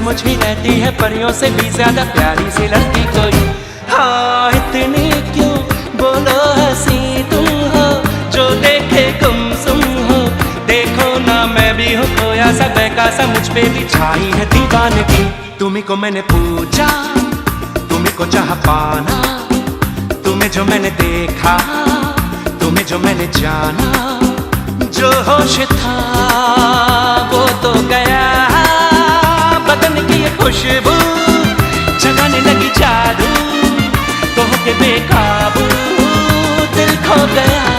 सचमुच ही रहती है परियों से भी ज्यादा प्यारी सी लड़की कोई। हाँ इतनी क्यों बोलो हंसी तुम हो, जो देखे गुमसुम हो। देखो ना मैं भी हूँ खोया सा बहका सा, मुझ पे भी छाई है दीवानगी। तुम्हीं को मैंने पूछा, तुम्हीं को चाह पाना, तुम्हें जो मैंने देखा, तुम्हें जो मैंने जाना। जो होश था वो तो गया, बदन की ये खुशबू जगाने लगी जादू, तो होके बेकाबू दिल खो गया।